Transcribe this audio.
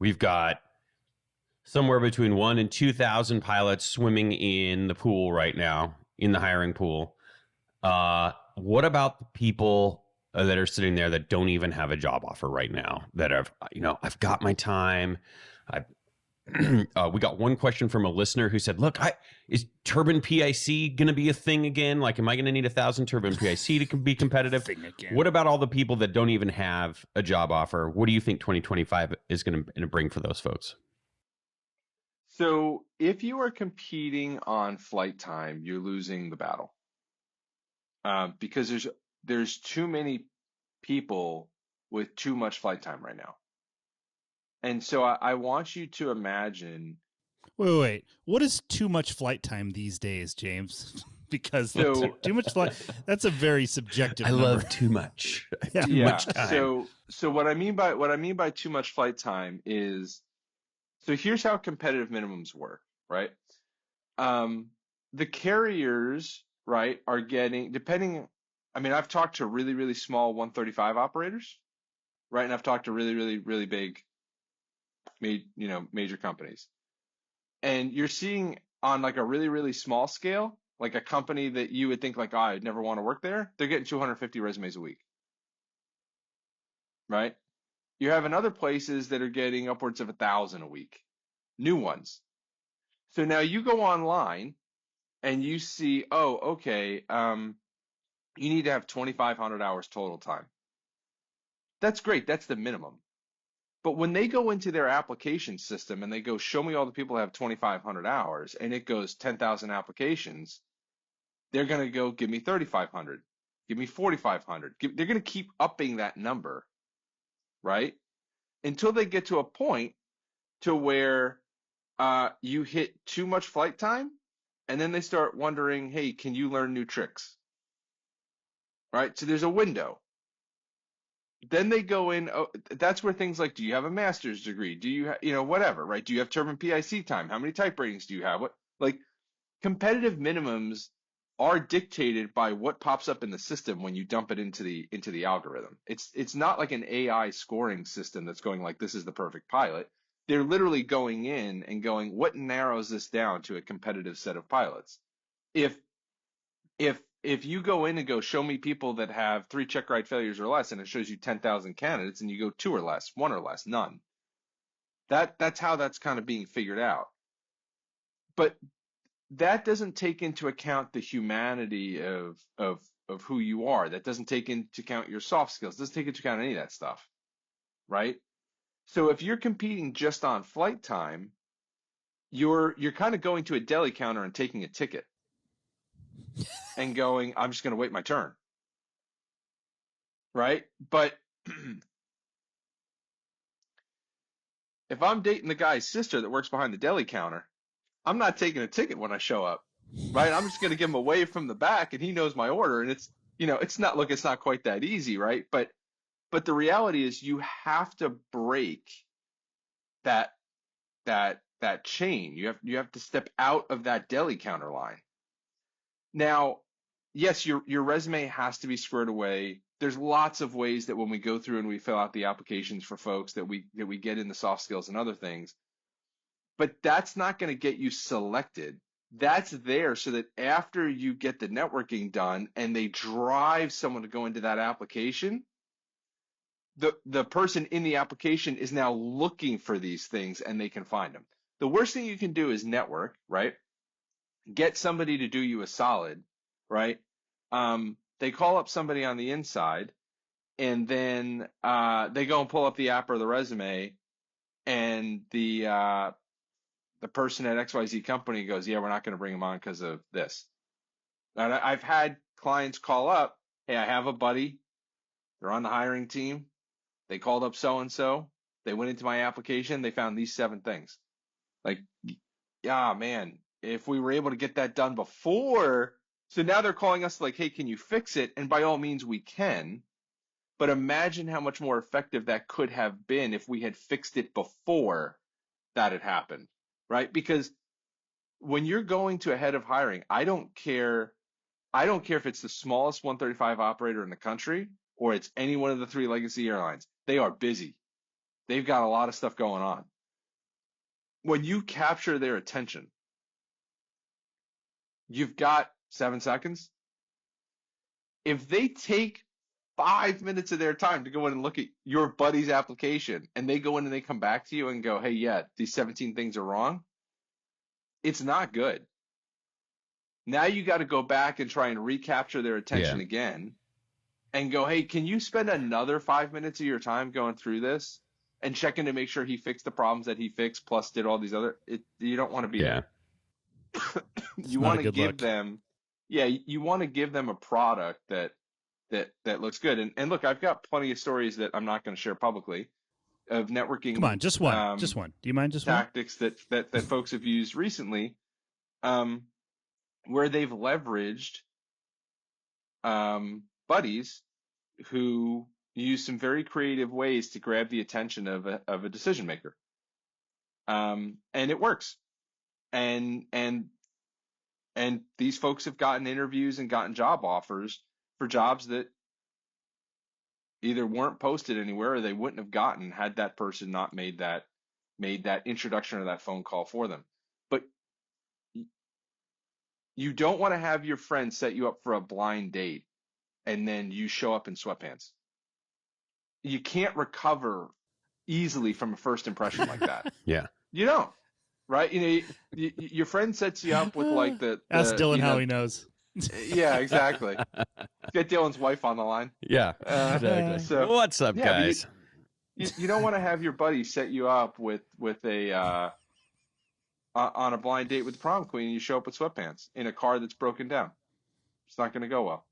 We've got somewhere between 1 and 2,000 pilots swimming in the pool right now, in the hiring pool. What about the people that are sitting there that don't even have a job offer right now? That have, I've got my time. I we got one question from a listener who said, "Look, is turbine PIC going to be a thing again? Like, am I going to need 1,000 turbine PIC to be competitive?" What about all the people that don't even have a job offer? What do you think 2025 is going to bring for those folks? So if you are competing on flight time, you're losing the battle because there's too many people with too much flight time right now. And so I want you to imagine. Wait. What is too much flight time these days, James? Because too much flight, that's a very subjective I number. love too much. Yeah. Too much time. So what I mean by too much flight time is, so here's how competitive minimums work, right? The carriers, right, are getting, depending, I mean, I've talked to really, really small 135 operators, right? And I've talked to really, really, really big, major companies. And you're seeing on like a really, really small scale, like a company that you would think like, oh, I'd never want to work there. They're getting 250 resumes a week, right? You're having other places that are getting upwards of 1,000 a week, new ones. So now you go online and you see, oh, okay, you need to have 2,500 hours total time. That's great. That's the minimum. But when they go into their application system and they go, show me all the people who have 2,500 hours, and it goes 10,000 applications, they're going to go, give me 3,500, give me 4,500. They're going to keep upping that number, right? Until they get to a point to where you hit too much flight time, and then they start wondering, hey, can you learn new tricks? Right? So there's a window. Then they go in. Oh, that's where things like, do you have a master's degree? Do you, whatever, right? Do you have turbine PIC time? How many type ratings do you have? What, like, competitive minimums are dictated by what pops up in the system when you dump it into the algorithm. It's not like an AI scoring system that's going like, this is the perfect pilot. They're literally going in and going, what narrows this down to a competitive set of pilots? If if you go in and go, show me people that have 3 check ride failures or less, and it shows you 10,000 candidates, and you go 2 or less, 1 or less, none. That's how that's kind of being figured out. But that doesn't take into account the humanity of who you are. That doesn't take into account your soft skills. It doesn't take into account any of that stuff, right? So if you're competing just on flight time, you're kind of going to a deli counter and taking a ticket and going, I'm just going to wait my turn, right? But if I'm dating the guy's sister that works behind the deli counter, I'm not taking a ticket when I show up, right? I'm just going to give him a wave from the back, and he knows my order. And it's not quite that easy, right? But the reality is you have to break that chain. You have to step out of that deli counter line. Now, yes, your resume has to be squared away. There's lots of ways that when we go through and we fill out the applications for folks that we get in the soft skills and other things, but that's not going to get you selected. That's there so that after you get the networking done and they drive someone to go into that application, the person in the application is now looking for these things and they can find them. The worst thing you can do is network, right? Get somebody to do you a solid, right? They call up somebody on the inside, and then they go and pull up the app or the resume, and the person at XYZ company goes, yeah, we're not going to bring him on because of this. And I've had clients call up, hey, I have a buddy. They're on the hiring team. They called up so-and-so. They went into my application. They found these 7 things. Like, yeah, man, if we were able to get that done before. So now they're calling us like, hey, can you fix it? And by all means, we can. But imagine how much more effective that could have been if we had fixed it before that had happened, right? Because when you're going to a head of hiring, I don't care if it's the smallest 135 operator in the country or it's any one of the 3 legacy airlines. They are busy. they've got a lot of stuff going on. When you capture their attention, you've got 7 seconds. If they take 5 minutes of their time to go in and look at your buddy's application, and they go in and they come back to you and go, hey, yeah, these 17 things are wrong, it's not good. Now you got to go back and try and recapture their attention again and go, hey, can you spend another 5 minutes of your time going through this and checking to make sure he fixed the problems that he fixed, plus did all these other, you don't want to be there. You want to give them, you want to give them a product that looks good. And look, I've got plenty of stories that I'm not going to share publicly of networking. Come on, just one. Do you mind just tactics that folks have used recently, where they've leveraged buddies who use some very creative ways to grab the attention of a decision maker, and it works. And these folks have gotten interviews and gotten job offers for jobs that either weren't posted anywhere or they wouldn't have gotten had that person not made that introduction or that phone call for them. But you don't want to have your friend set you up for a blind date and then you show up in sweatpants. You can't recover easily from a first impression like that. Yeah. You don't, right? Your friend sets you up with like the ask Dylan how he knows. Yeah, exactly. Get Dylan's wife on the line. Yeah, exactly. So, what's up, guys? You don't want to have your buddy set you up with a on a blind date with the prom queen and you show up with sweatpants in a car that's broken down. It's not going to go well.